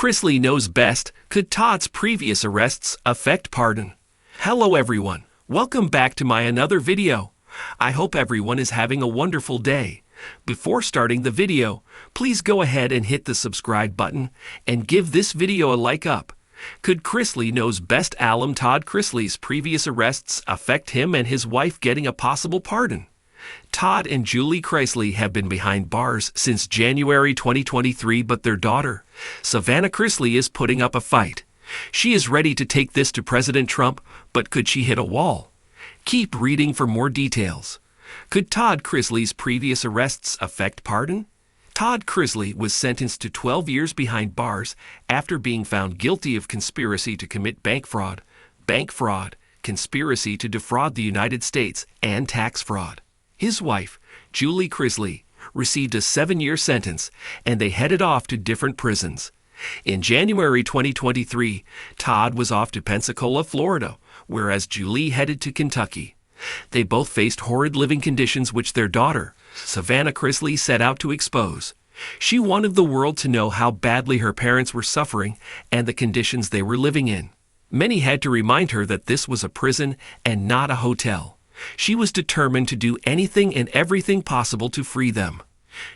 Chrisley knows best. Could Todd's previous arrests affect pardon? Hello everyone. Welcome back to my another video. I hope everyone is having a wonderful day. Before starting the video, please go ahead and hit the subscribe button and give this video a like up. Could Chrisley knows best alum Todd Chrisley's previous arrests affect him and his wife getting a possible pardon? Todd and Julie Chrisley have been behind bars since January 2023, but their daughter, Savannah Chrisley, is putting up a fight. She is ready to take this to President Trump, but could she hit a wall? Keep reading for more details. Could Todd Chrisley's previous arrests affect pardon? Todd Chrisley was sentenced to 12 years behind bars after being found guilty of conspiracy to commit bank fraud, conspiracy to defraud the United States, and tax fraud. His wife, Julie Chrisley, received a 7-year sentence, and they headed off to different prisons. In January 2023, Todd was off to Pensacola, Florida, whereas Julie headed to Kentucky. They both faced horrid living conditions which their daughter, Savannah Chrisley, set out to expose. She wanted the world to know how badly her parents were suffering and the conditions they were living in. Many had to remind her that this was a prison and not a hotel. She was determined to do anything and everything possible to free them.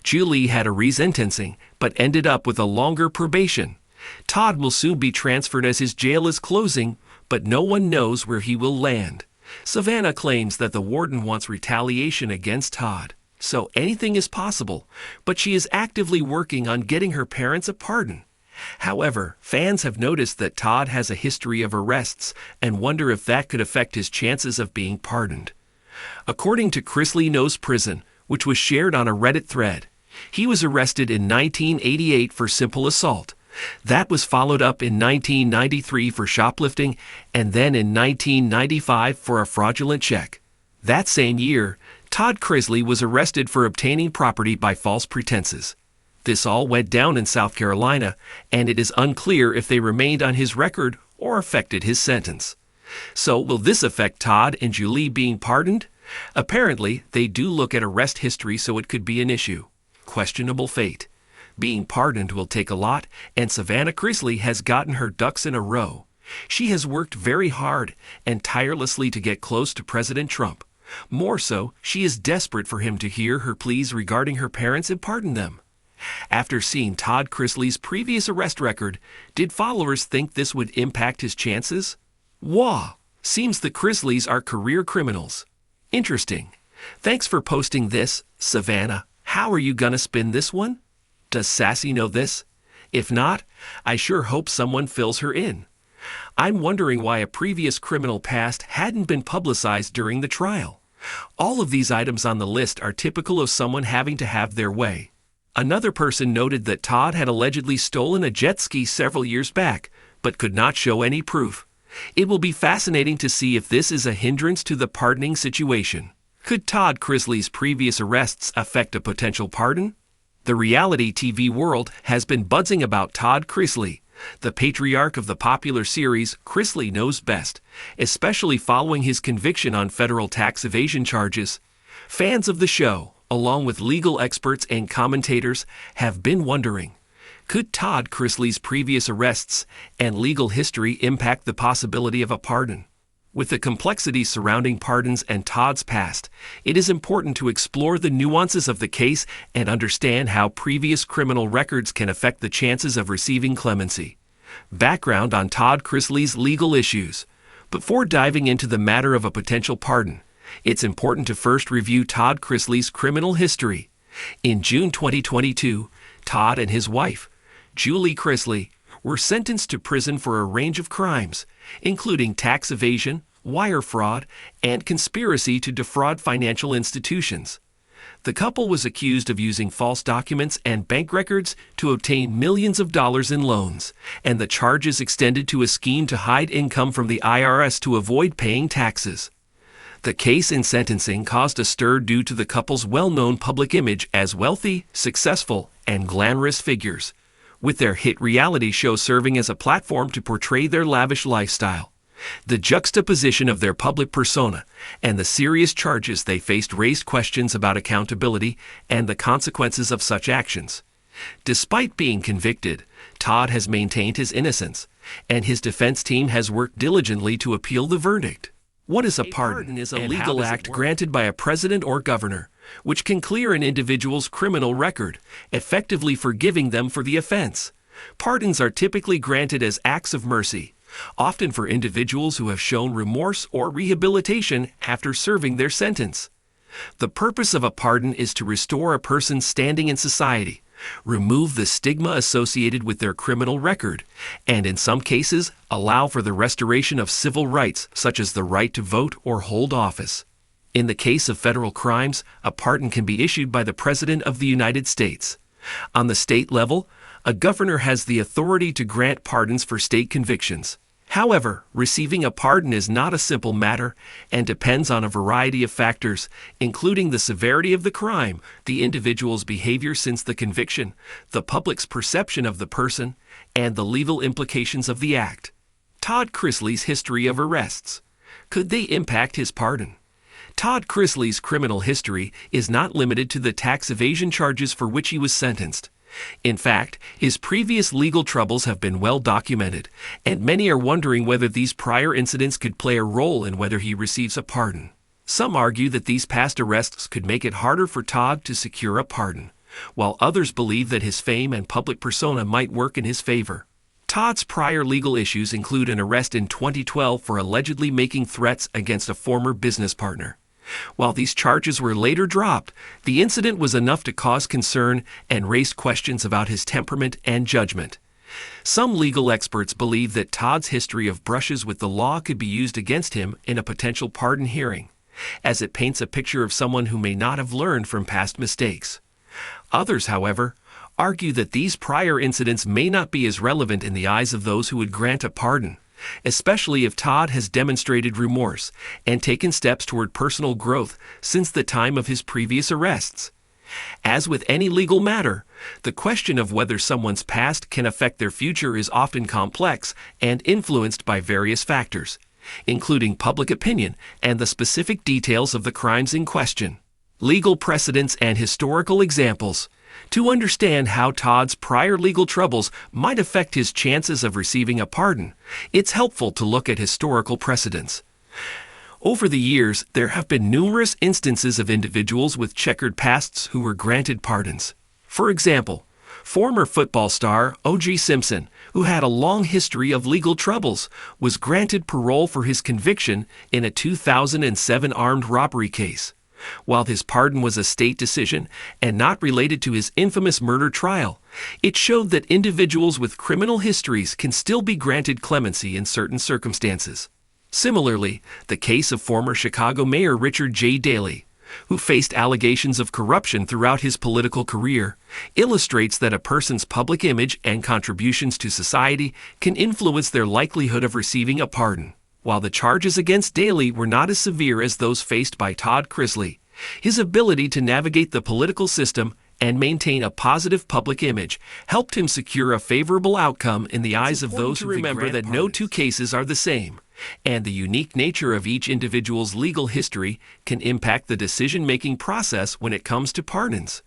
Julie had a resentencing, but ended up with a longer probation. Todd will soon be transferred as his jail is closing, but no one knows where he will land. Savannah claims that the warden wants retaliation against Todd, so anything is possible, but she is actively working on getting her parents a pardon. However, fans have noticed that Todd has a history of arrests and wonder if that could affect his chances of being pardoned. According to Chrisley Knows Prison, which was shared on a Reddit thread, he was arrested in 1988 for simple assault. That was followed up in 1993 for shoplifting and then in 1995 for a fraudulent check. That same year, Todd Chrisley was arrested for obtaining property by false pretenses. This all went down in South Carolina, and it is unclear if they remained on his record or affected his sentence. So will this affect Todd and Julie being pardoned? Apparently, they do look at arrest history, so it could be an issue. Questionable fate. Being pardoned will take a lot, and Savannah Chrisley has gotten her ducks in a row. She has worked very hard and tirelessly to get close to President Trump. More so, she is desperate for him to hear her pleas regarding her parents and pardon them. After seeing Todd Chrisley's previous arrest record, did followers think this would impact his chances? Wah! Seems the Chrisleys are career criminals. Interesting. Thanks for posting this, Savannah. How are you gonna spin this one? Does Sassy know this? If not, I sure hope someone fills her in. I'm wondering why a previous criminal past hadn't been publicized during the trial. All of these items on the list are typical of someone having to have their way. Another person noted that Todd had allegedly stolen a jet ski several years back, but could not show any proof. It will be fascinating to see if this is a hindrance to the pardoning situation. Could Todd Chrisley's previous arrests affect a potential pardon? The reality TV world has been buzzing about Todd Chrisley, the patriarch of the popular series Chrisley Knows Best, especially following his conviction on federal tax evasion charges. Fans of the show, along with legal experts and commentators, have been wondering, could Todd Chrisley's previous arrests and legal history impact the possibility of a pardon? With the complexities surrounding pardons and Todd's past, it is important to explore the nuances of the case and understand how previous criminal records can affect the chances of receiving clemency. Background on Todd Chrisley's legal issues. Before diving into the matter of a potential pardon, it's important to first review Todd Chrisley's criminal history. In June 2022, Todd and his wife, Julie Chrisley, were sentenced to prison for a range of crimes, including tax evasion, wire fraud, and conspiracy to defraud financial institutions. The couple was accused of using false documents and bank records to obtain millions of dollars in loans, and the charges extended to a scheme to hide income from the IRS to avoid paying taxes. The case and sentencing caused a stir due to the couple's well-known public image as wealthy, successful, and glamorous figures, with their hit reality show serving as a platform to portray their lavish lifestyle. The juxtaposition of their public persona and the serious charges they faced raised questions about accountability and the consequences of such actions. Despite being convicted, Todd has maintained his innocence, and his defense team has worked diligently to appeal the verdict. What is a pardon? Is a legal act granted by a president or governor, which can clear an individual's criminal record, effectively forgiving them for the offense. Pardons are typically granted as acts of mercy, often for individuals who have shown remorse or rehabilitation after serving their sentence. The purpose of a pardon is to restore a person's standing in society, remove the stigma associated with their criminal record, and in some cases, allow for the restoration of civil rights such as the right to vote or hold office. In the case of federal crimes, a pardon can be issued by the President of the United States. On the state level, a governor has the authority to grant pardons for state convictions. However, receiving a pardon is not a simple matter and depends on a variety of factors, including the severity of the crime, the individual's behavior since the conviction, the public's perception of the person, and the legal implications of the act. Todd Chrisley's history of arrests. Could they impact his pardon? Todd Chrisley's criminal history is not limited to the tax evasion charges for which he was sentenced. In fact, his previous legal troubles have been well documented, and many are wondering whether these prior incidents could play a role in whether he receives a pardon. Some argue that these past arrests could make it harder for Todd to secure a pardon, while others believe that his fame and public persona might work in his favor. Todd's prior legal issues include an arrest in 2012 for allegedly making threats against a former business partner. While these charges were later dropped, the incident was enough to cause concern and raise questions about his temperament and judgment. Some legal experts believe that Todd's history of brushes with the law could be used against him in a potential pardon hearing, as it paints a picture of someone who may not have learned from past mistakes. Others, however, argue that these prior incidents may not be as relevant in the eyes of those who would grant a pardon, especially if Todd has demonstrated remorse and taken steps toward personal growth since the time of his previous arrests. As with any legal matter, the question of whether someone's past can affect their future is often complex and influenced by various factors, including public opinion and the specific details of the crimes in question. Legal precedents and historical examples. To understand how Todd's prior legal troubles might affect his chances of receiving a pardon, it's helpful to look at historical precedents. Over the years, there have been numerous instances of individuals with checkered pasts who were granted pardons. For example, former football star O.J. Simpson, who had a long history of legal troubles, was granted parole for his conviction in a 2007 armed robbery case. While his pardon was a state decision and not related to his infamous murder trial, it showed that individuals with criminal histories can still be granted clemency in certain circumstances. Similarly, the case of former Chicago Mayor Richard J. Daley, who faced allegations of corruption throughout his political career, illustrates that a person's public image and contributions to society can influence their likelihood of receiving a pardon. While the charges against Daley were not as severe as those faced by Todd Chrisley, his ability to navigate the political system and maintain a positive public image helped him secure a favorable outcome in the eyes of those who remember that no two cases are the same, and the unique nature of each individual's legal history can impact the decision-making process when it comes to pardons.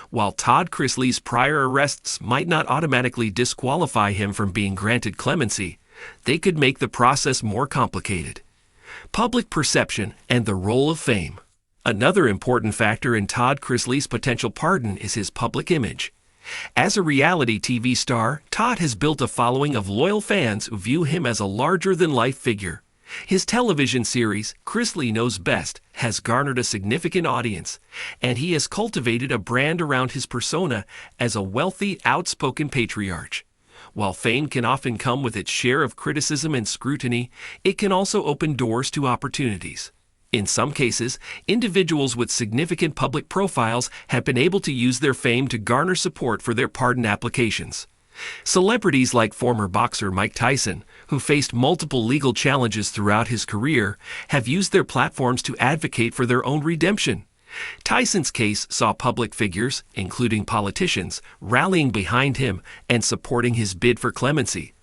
While Todd Chrisley's prior arrests might not automatically disqualify him from being granted clemency, they could make the process more complicated. Public perception and the role of fame. Another important factor in Todd Chrisley's potential pardon is his public image. As a reality TV star, Todd has built a following of loyal fans who view him as a larger-than-life figure. His television series, Chrisley Knows Best, has garnered a significant audience, and he has cultivated a brand around his persona as a wealthy, outspoken patriarch. While fame can often come with its share of criticism and scrutiny, it can also open doors to opportunities. In some cases, individuals with significant public profiles have been able to use their fame to garner support for their pardon applications. Celebrities like former boxer Mike Tyson, who faced multiple legal challenges throughout his career, have used their platforms to advocate for their own redemption. Tyson's case saw public figures, including politicians, rallying behind him and supporting his bid for clemency,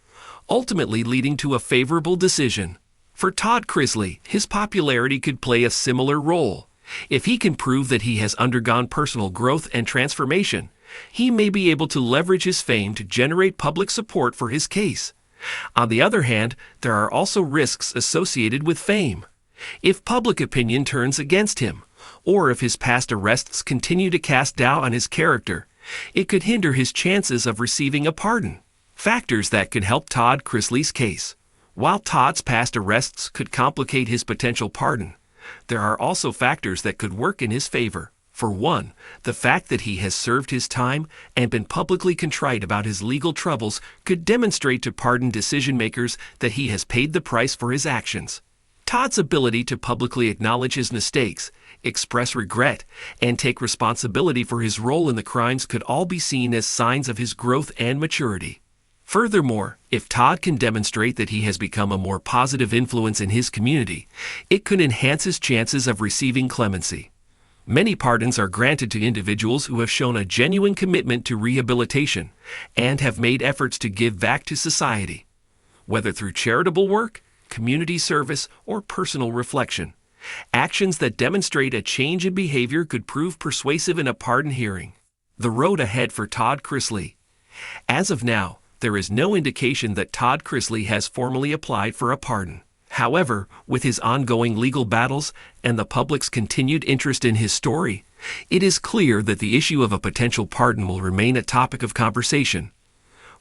ultimately leading to a favorable decision. For Todd Chrisley, his popularity could play a similar role. If he can prove that he has undergone personal growth and transformation, he may be able to leverage his fame to generate public support for his case. On the other hand, there are also risks associated with fame. If public opinion turns against him, or if his past arrests continue to cast doubt on his character, it could hinder his chances of receiving a pardon. Factors that could help Todd Chrisley's case. While Todd's past arrests could complicate his potential pardon, there are also factors that could work in his favor. For one, the fact that he has served his time and been publicly contrite about his legal troubles could demonstrate to pardon decision-makers that he has paid the price for his actions. Todd's ability to publicly acknowledge his mistakes, express regret, and take responsibility for his role in the crimes could all be seen as signs of his growth and maturity. Furthermore, if Todd can demonstrate that he has become a more positive influence in his community, it could enhance his chances of receiving clemency. Many pardons are granted to individuals who have shown a genuine commitment to rehabilitation and have made efforts to give back to society. Whether through charitable work, community service, or personal reflection, actions that demonstrate a change in behavior could prove persuasive in a pardon hearing. The road ahead for Todd Chrisley. As of now, there is no indication that Todd Chrisley has formally applied for a pardon. However, with his ongoing legal battles and the public's continued interest in his story, it is clear that the issue of a potential pardon will remain a topic of conversation.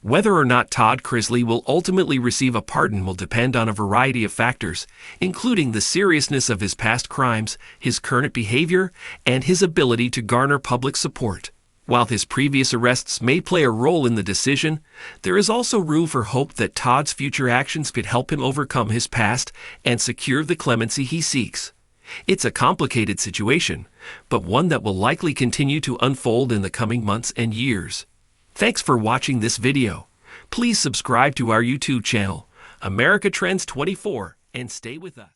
Whether or not Todd Chrisley will ultimately receive a pardon will depend on a variety of factors, including the seriousness of his past crimes, his current behavior, and his ability to garner public support. While his previous arrests may play a role in the decision, there is also room for hope that Todd's future actions could help him overcome his past and secure the clemency he seeks. It's a complicated situation, but one that will likely continue to unfold in the coming months and years. Thanks for watching this video. Please subscribe to our YouTube channel, America Trends 24, and stay with us.